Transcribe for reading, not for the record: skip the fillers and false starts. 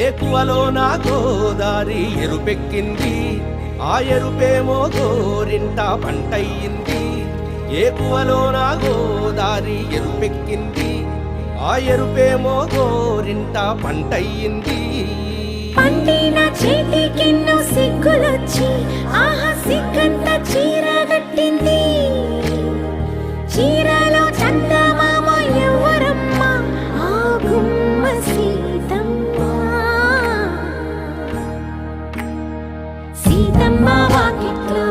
ఏకువలో నా గోదారి ఎరుపెక్కింది, ఆ ఎరుపేమో గోరింట పంటయ్యింది. ఏకువలో నా గోదారి ఎరుపెక్కింది, ఆ ఎరుపేమో గోరింట పంటయ్యింది. పండిన చేతికెన్నో సిగ్గులొచ్చి ఆహా సిగ్గంత చీరగట్టింది. చీరలో చందమామ ఎవరమ్మ, ఆ గుమ్మ సీతమ్మ. సీతమ్మ వాకిట్లో